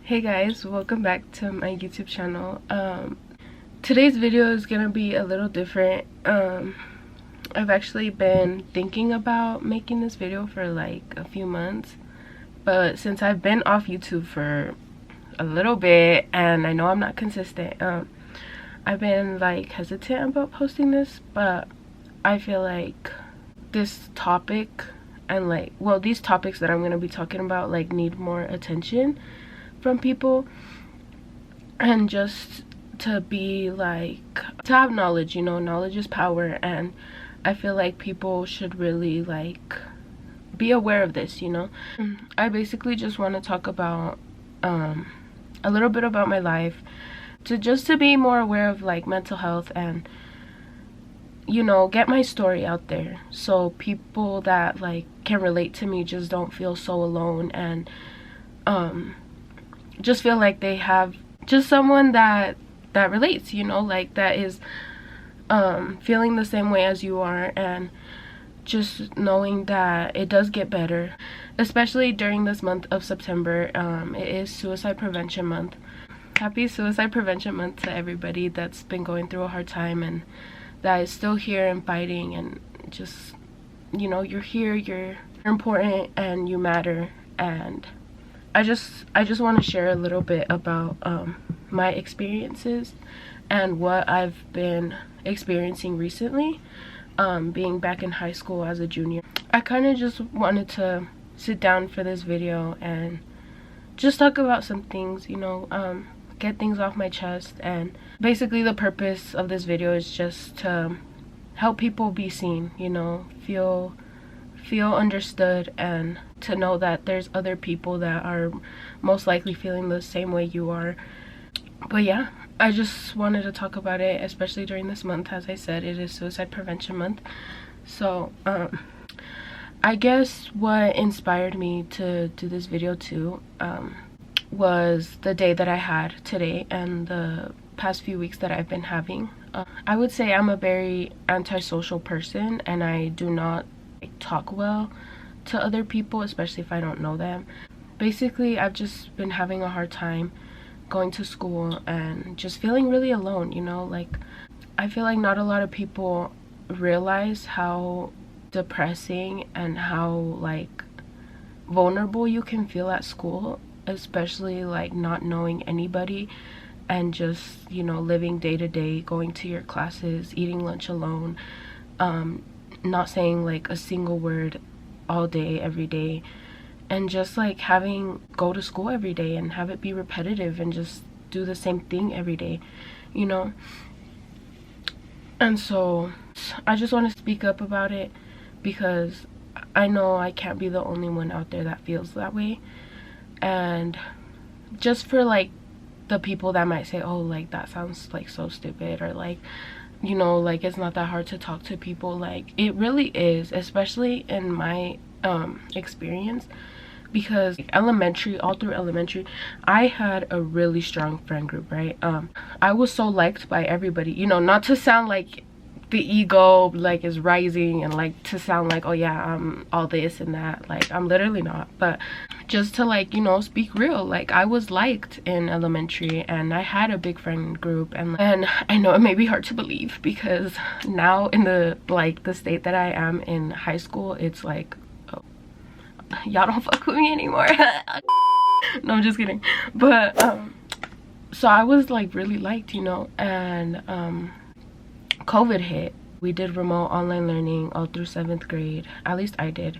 Hey guys, welcome back to my YouTube channel. Today's video is gonna be a little different. I've actually been thinking about making this video for like a few months, but since I've been off YouTube for a little bit and I know I'm not consistent, I've been like hesitant about posting this. But I feel like this topic and these topics that I'm gonna be talking about like need more attention from people, and just to be like, to have knowledge, you know, knowledge is power, and I feel like people should really like be aware of this, you know. I basically just want to talk about a little bit about my life, to be more aware of like mental health, and you know, get my story out there so people that like can relate to me just don't feel so alone, and just feel like they have just someone that relates, you know, like that is feeling the same way as you are, and just knowing that it does get better, especially during this month of September. It is suicide prevention month. Happy suicide prevention month to everybody that's been going through a hard time and that is still here and fighting, and just, you know, you're here, you're important, and you matter. And I just want to share a little bit about my experiences and what I've been experiencing recently, being back in high school as a junior. I kind of just wanted to sit down for this video and just talk about some things, you know, get things off my chest. And basically the purpose of this video is just to help people be seen, you know, feel understood, and to know that there's other people that are most likely feeling the same way you are. But yeah, I just wanted to talk about it, especially during this month. As I said, it is suicide prevention month. So I guess what inspired me to do this video too was the day that I had today and the past few weeks that I've been having. I would say I'm a very antisocial person, and I do not talk well to other people, especially if I don't know them. Basically, I've just been having a hard time going to school and just feeling really alone, you know. Like, I feel like not a lot of people realize how depressing and how like vulnerable you can feel at school, especially like not knowing anybody and just, you know, living day to day, going to your classes, eating lunch alone, not saying like a single word all day every day, and just like go to school every day and have it be repetitive and just do the same thing every day, you know. And so I just want to speak up about it, because I know I can't be the only one out there that feels that way. And just for like the people that might say, oh, like that sounds like so stupid, or like, you know, like it's not that hard to talk to people. Like, it really is, especially in my experience, because all through elementary I had a really strong friend group, right? I was so liked by everybody, you know, not to sound like the ego like is rising and like to sound like, oh yeah, I'm all this and that. Like, I'm literally not. But just to like, you know, speak real, like I was liked in elementary and I had a big friend group. And I know it may be hard to believe, because now in the state that I am in high school, it's like, oh, y'all don't fuck with me anymore. No, I'm just kidding. But so I was like really liked, you know. And COVID hit. We did remote online learning all through 7th grade, at least I did.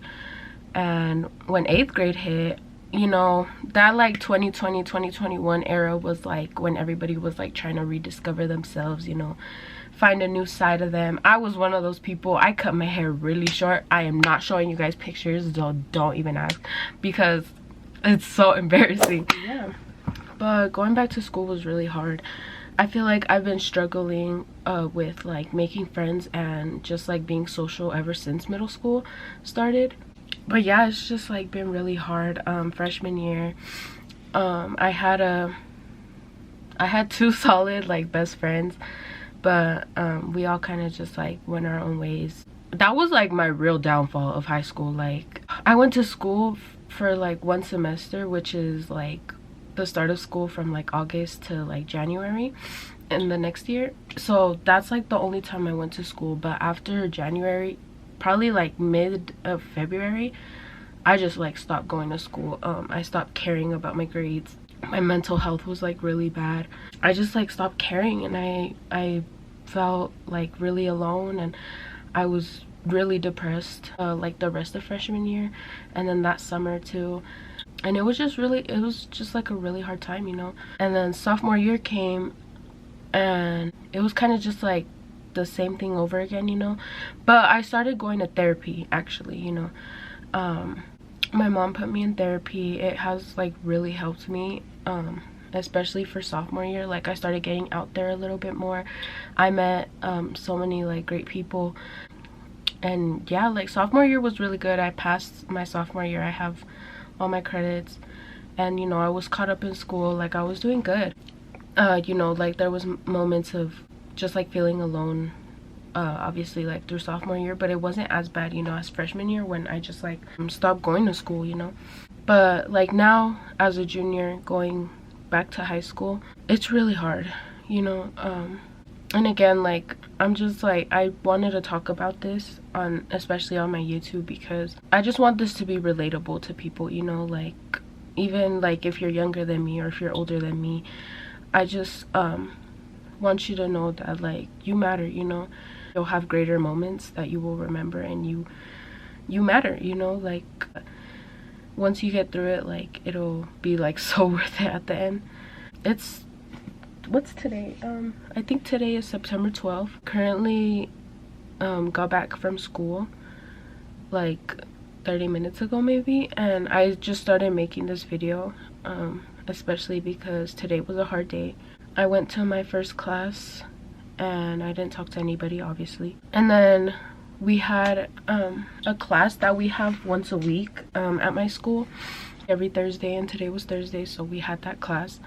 And when 8th grade hit, you know, that like 2020 2021 era was like when everybody was like trying to rediscover themselves, you know, find a new side of them. I was one of those people. I cut my hair really short. I am not showing you guys pictures, so don't even ask, because it's so embarrassing. Yeah, but going back to school was really hard. I feel like I've been struggling with like making friends and just like being social ever since middle school started. But yeah, it's just like been really hard. Freshman year, I had two solid like best friends, but we all kind of just like went our own ways. That was like my real downfall of high school. Like, I went to school for like one semester, which is like the start of school from like August to like January in the next year. So that's like the only time I went to school. But after January, probably like mid of February, I just like stopped going to school. I stopped caring about my grades. My mental health was like really bad. I just like stopped caring, and I felt like really alone, and I was really depressed like the rest of freshman year, and then that summer too. And it was just like a really hard time, you know. And then sophomore year came, and it was kind of just like the same thing over again, you know. But I started going to therapy, actually, you know. My mom put me in therapy. It has like really helped me, especially for sophomore year. Like I started getting out there a little bit more. I met so many like great people, and yeah, like sophomore year was really good. I passed my sophomore year. I have all my credits, and you know, I was caught up in school. Like I was doing good. You know, like there was moments of just like feeling alone, obviously like through sophomore year, but it wasn't as bad, you know, as freshman year when I just like stopped going to school, you know. But like now as a junior going back to high school, it's really hard, you know. And again, like I'm just like, I wanted to talk about this on, especially on my YouTube, because I just want this to be relatable to people, you know. Like even like if you're younger than me or if you're older than me, I just want you to know that like you matter, you know. You'll have greater moments that you will remember, and you matter, you know. Like once you get through it, like it'll be like so worth it at the end. It's, what's today? I think today is September 12th. Currently got back from school like 30 minutes ago maybe, and I just started making this video, especially because today was a hard day. I went to my first class and I didn't talk to anybody, obviously. And then we had a class that we have once a week at my school every Thursday, and today was Thursday, so we had that class.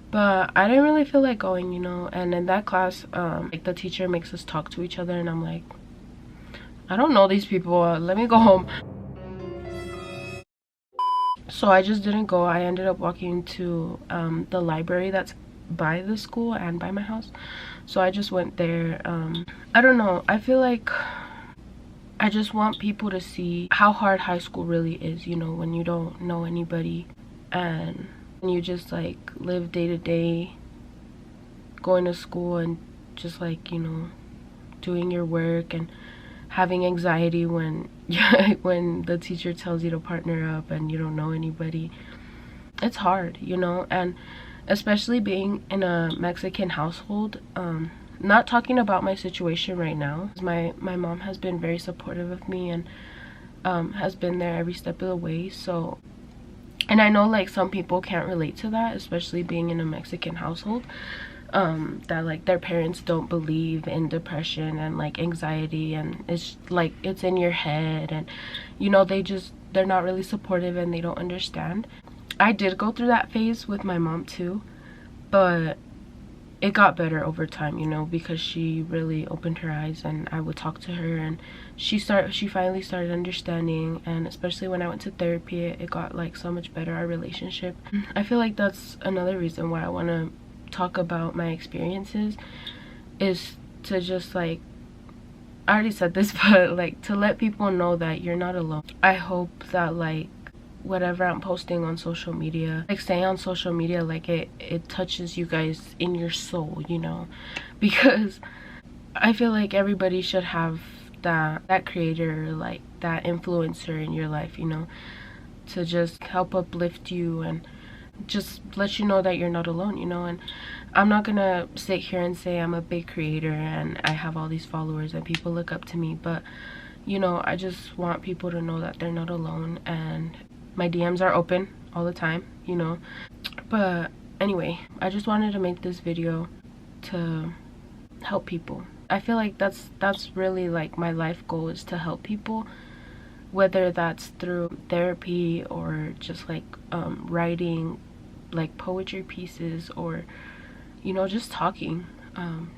But I didn't really feel like going, you know. And in that class, like the teacher makes us talk to each other, and I'm like, I don't know these people, let me go home. So I just didn't go. I ended up walking to the library that's by the school and by my house, so I just went there. I don't know, I feel like I just want people to see how hard high school really is, you know, when you don't know anybody and you just like live day to day going to school and just like, you know, doing your work and having anxiety when when the teacher tells you to partner up and you don't know anybody. It's hard, you know. And especially being in a Mexican household, not talking about my situation right now. My mom has been very supportive of me and has been there every step of the way. So, and I know like some people can't relate to that, especially being in a Mexican household, that like their parents don't believe in depression and like anxiety, and it's like it's in your head, and you know, they're not really supportive and they don't understand. I did go through that phase with my mom too, but it got better over time, you know, because she really opened her eyes and I would talk to her, and she finally started understanding. And especially when I went to therapy, it got like so much better, our relationship. I feel like that's another reason why I want to talk about my experiences, is to just like, I already said this, but like to let people know that you're not alone. I hope that like whatever I'm posting on social media, like staying on social media, like it touches you guys in your soul, you know, because I feel like everybody should have that creator, like that influencer in your life, you know, to just help uplift you and just let you know that you're not alone, you know. And I'm not gonna sit here and say I'm a big creator and I have all these followers and people look up to me, but you know, I just want people to know that they're not alone, and my DMs are open all the time, you know. But anyway, I just wanted to make this video to help people. I feel like that's really like my life goal, is to help people, whether that's through therapy or just like writing like poetry pieces, or you know, just talking,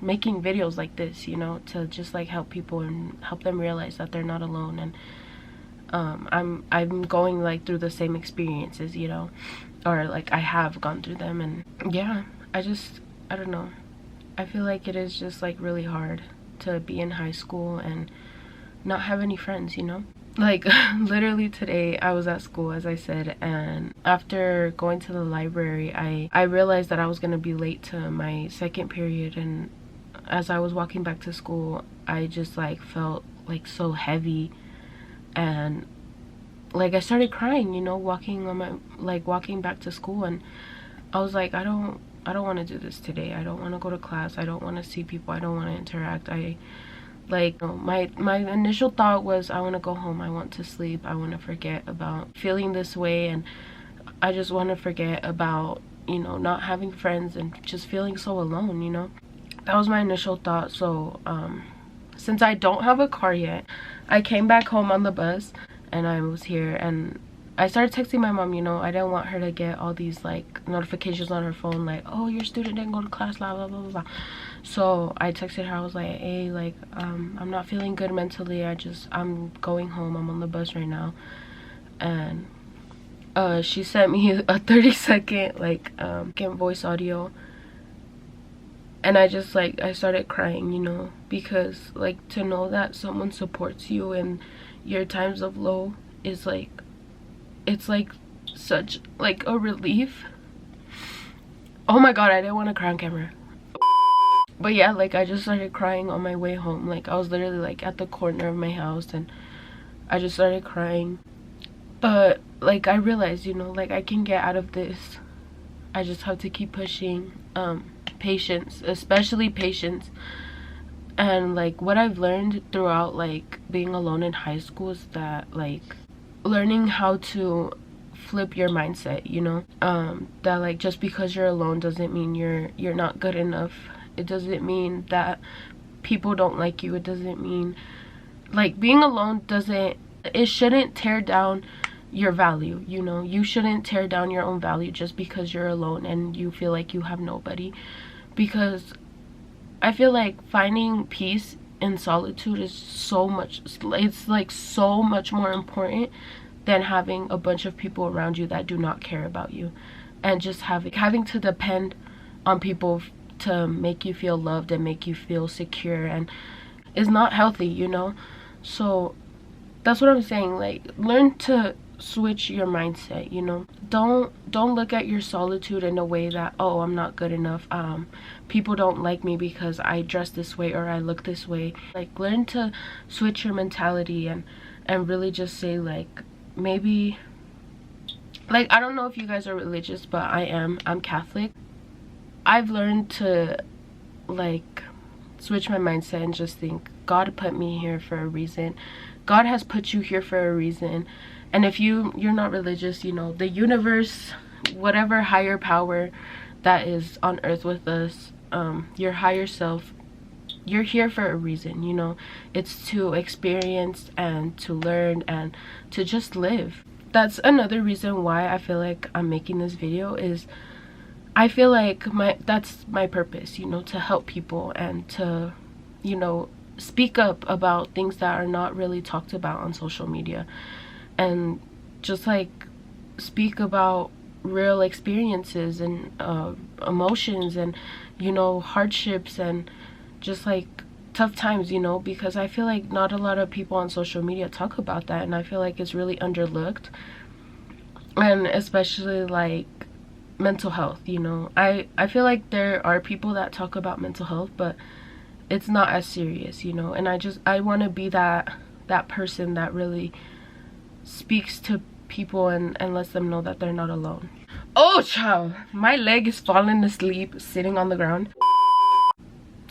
making videos like this, you know, to just like help people and help them realize that they're not alone. And I'm going like through the same experiences, you know. or like I have gone through them. And yeah, I don't know, I feel like it is just like really hard to be in high school and not have any friends, you know? Like literally today I was at school, as I said, and after going to the library, I realized that I was gonna be late to my second period. And as I was walking back to school, I just like felt like so heavy, and like I started crying, you know, walking back to school. And I was like, I don't want to do this today. I don't want to go to class. I don't want to see people. I don't want to interact. My initial thought was, I want to go home. I want to sleep. I want to forget about feeling this way, and I just want to forget about, you know, not having friends and just feeling so alone, you know? That was my initial thought. So since I don't have a car yet, I came back home on the bus, and I was here, and I started texting my mom, you know. I didn't want her to get all these like notifications on her phone like, oh, your student didn't go to class, blah blah blah blah blah. So I texted her. I was like, hey, like I'm not feeling good mentally. I'm going home. I'm on the bus right now. And she sent me a 30-second like voice audio, and I just like, I started crying, you know, because like to know that someone supports you in your times of low is like, it's like such like a relief. Oh my god, I didn't want to cry on camera. But yeah, like I just started crying on my way home. Like I was literally like at the corner of my house, and I just started crying. But like I realized, you know, like I can get out of this. I just have to keep pushing. Patience, especially patience. And like what I've learned throughout like being alone in high school is that like learning how to flip your mindset, you know, that like just because you're alone doesn't mean you're not good enough. It doesn't mean that people don't like you. It doesn't mean like being alone it shouldn't tear down your value, you know. You shouldn't tear down your own value just because you're alone and you feel like you have nobody. Because I feel like finding peace in solitude is so much, it's like so much more important than having a bunch of people around you that do not care about you, and just having to depend on people to make you feel loved and make you feel secure, and is not healthy, you know. So that's what I'm saying, like learn to switch your mindset, you know. Don't look at your solitude in a way that, oh, I'm not good enough, people don't like me because I dress this way or I look this way. Like learn to switch your mentality and really just say like, maybe like, I don't know if you guys are religious, but I'm Catholic. I've learned to like switch my mindset and just think, God put me here for a reason. God has put you here for a reason. And if you're not religious, you know, the universe, whatever higher power that is on earth with us, your higher self, you're here for a reason, you know. It's to experience and to learn and to just live. That's another reason why I feel like I'm making this video, is I feel like that's my purpose, you know, to help people and to, you know, speak up about things that are not really talked about on social media, and just like speak about real experiences and emotions and, you know, hardships and just like tough times, you know, because I feel like not a lot of people on social media talk about that, and I feel like it's really underlooked. And especially like mental health, you know, I feel like there are people that talk about mental health, but it's not as serious, you know. And I want to be that person that really speaks to people and lets them know that they're not alone. Oh child, my leg is falling asleep sitting on the ground.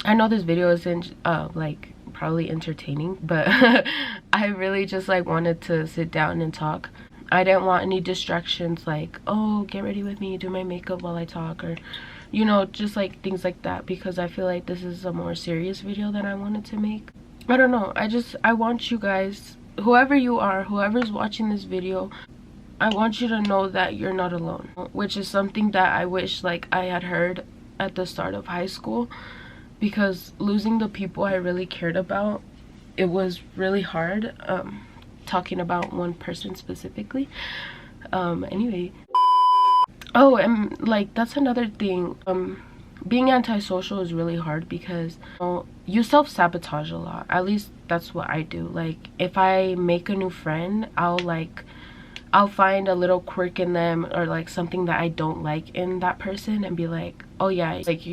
I know this video isn't like probably entertaining, but I really just like wanted to sit down and talk. I didn't want any distractions like, oh, get ready with me, do my makeup while I talk, or, you know, just like things like that, because I feel like this is a more serious video than I wanted to make. I don't know, I want you guys, whoever you are, whoever's watching this video, I want you to know that you're not alone, which is something that I wish like I had heard at the start of high school, because losing the people I really cared about, it was really hard, talking about one person specifically. Anyway, Oh, and like that's another thing. Being antisocial is really hard because you self-sabotage a lot. At least that's what I do. Like if I make a new friend, I'll find a little quirk in them or like something that I don't like in that person and be like, oh yeah, like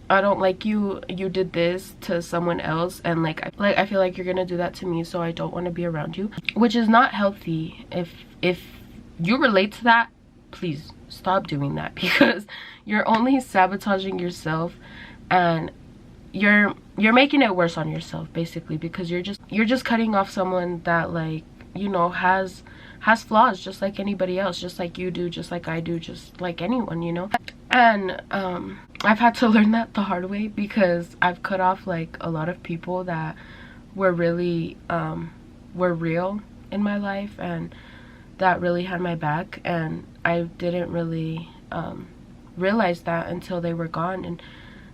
I don't like you did this to someone else, and I feel like you're gonna do that to me, so I don't want to be around you, which is not healthy. If you relate to that, please stop doing that because you're only sabotaging yourself, and you're making it worse on yourself basically, because you're just cutting off someone that, like, you know, has flaws just like anybody else, just like you do, just like I do, just like anyone, you know. And I've had to learn that the hard way because I've cut off like a lot of people that were really were real in my life and that really had my back, and I didn't really realize that until they were gone. And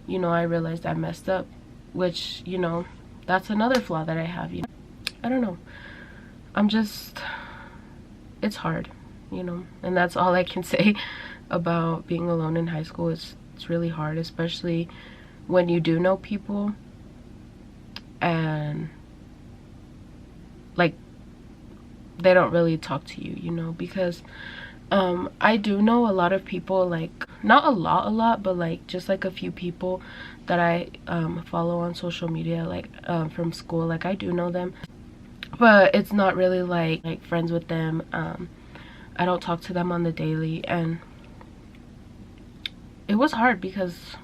you know, I realized I messed up, which, you know, that's another flaw that I have, you know. I don't know, it's hard, you know, and that's all I can say about being alone in high school. It's really hard, especially when you do know people and like they don't really talk to you, you know, because I do know a lot of people, like not a lot, but like just like a few people that I follow on social media, like from school. Like I do know them, but it's not really like friends with them. I don't talk to them on the daily, and it was hard because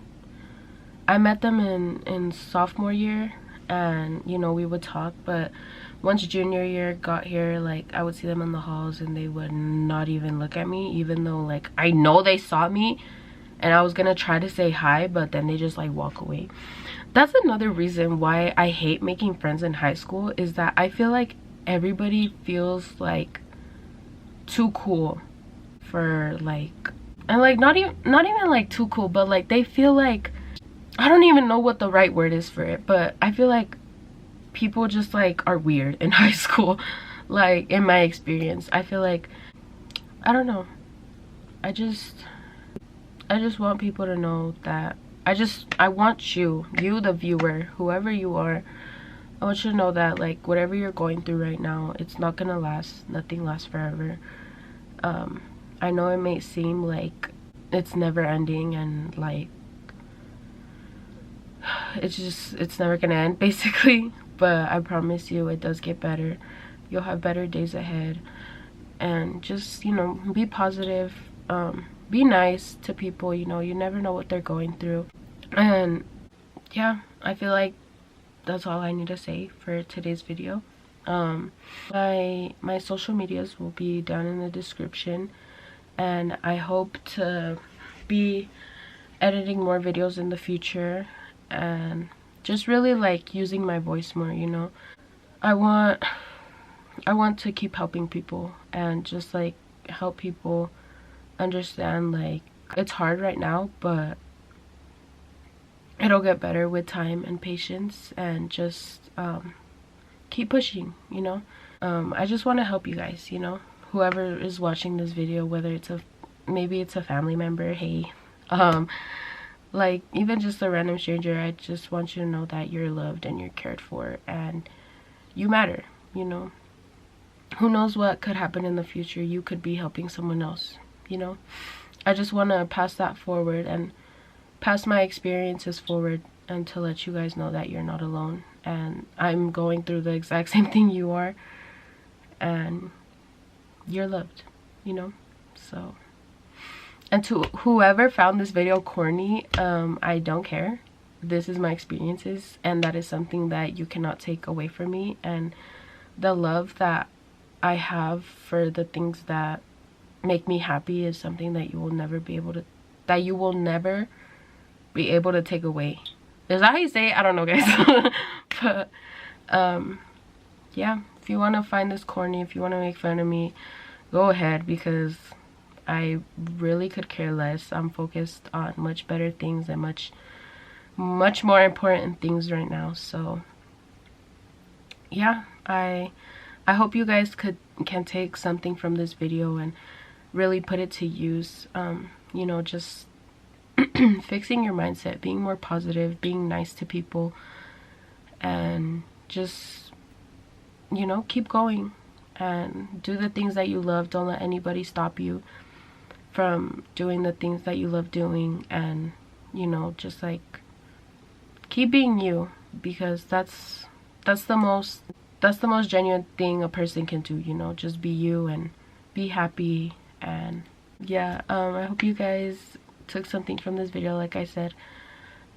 I met them in sophomore year, and you know, we would talk, but once junior year got here, like I would see them in the halls and they would not even look at me, even though like I know they saw me and I was gonna try to say hi, but then they just like walk away. That's another reason why I hate making friends in high school, is that I feel like everybody feels like too cool for like, and like not even like too cool, but like they feel like, I don't even know what the right word is for it, but I feel like people just like are weird in high school. Like in my experience, I feel like, I don't know, I just want people to know that I want you the viewer, whoever you are, I want you to know that like whatever you're going through right now, it's not gonna last. Nothing lasts forever. I know it may seem like it's never ending and like it's never gonna end basically, but I promise you it does get better. You'll have better days ahead, and just, you know, be positive, be nice to people, you know, you never know what they're going through. And yeah, I feel like that's all I need to say for today's video. My social medias will be down in the description, and I hope to be editing more videos in the future and just really like using my voice more, you know. I want to keep helping people and just like help people understand like it's hard right now, but it'll get better with time and patience, and just keep pushing, you know. I just want to help you guys, you know, whoever is watching this video, whether it's maybe it's a family member, hey, like even just a random stranger. I just want you to know that you're loved and you're cared for and you matter, you know. Who knows what could happen in the future? You could be helping someone else, you know. I just want to pass that forward and pass my experiences forward, and to let you guys know that you're not alone, and I'm going through the exact same thing you are, and you're loved, you know. So, and to whoever found this video corny, I don't care. This is my experiences, and that is something that you cannot take away from me. And the love that I have for the things that make me happy is something that you will never be able to take away. Is that how you say it? I don't know, guys. But yeah, if you want to find this corny, if you want to make fun of me, go ahead, because I really could care less. I'm focused on much better things and much more important things right now. So yeah, I hope you guys can take something from this video, and really put it to use. You know, just fixing your mindset, being more positive, being nice to people, and just, you know, keep going and do the things that you love. Don't let anybody stop you from doing the things that you love doing. And, you know, just like keep being you, because that's the most genuine thing a person can do, you know. Just be you and be happy. And yeah, I hope you guys took something from this video, like I said,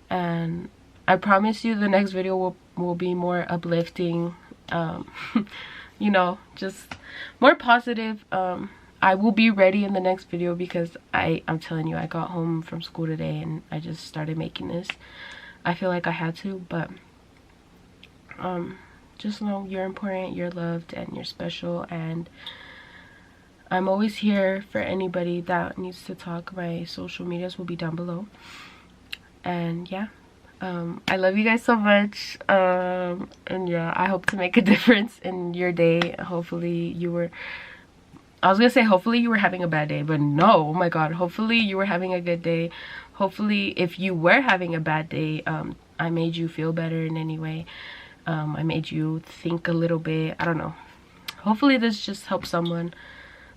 and I promise you the next video will be more uplifting, you know, just more positive. I will be ready in the next video, because I'm telling you, I got home from school today and I just started making this. I feel like I had to, but just know you're important, you're loved, and you're special, and I'm always here for anybody that needs to talk. My social medias will be down below. And yeah, I love you guys so much, and yeah, I hope to make a difference in your day. Hopefully I was gonna say hopefully you were having a bad day, but no, oh my god, hopefully you were having a good day. Hopefully if you were having a bad day, I made you feel better in any way. I made you think a little bit. I don't know, hopefully this just helps someone,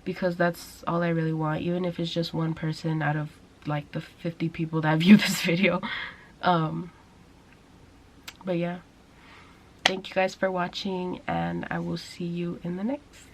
because that's all I really want, even if it's just one person out of like the 50 people that view this video. But yeah, thank you guys for watching, and I will see you in the next.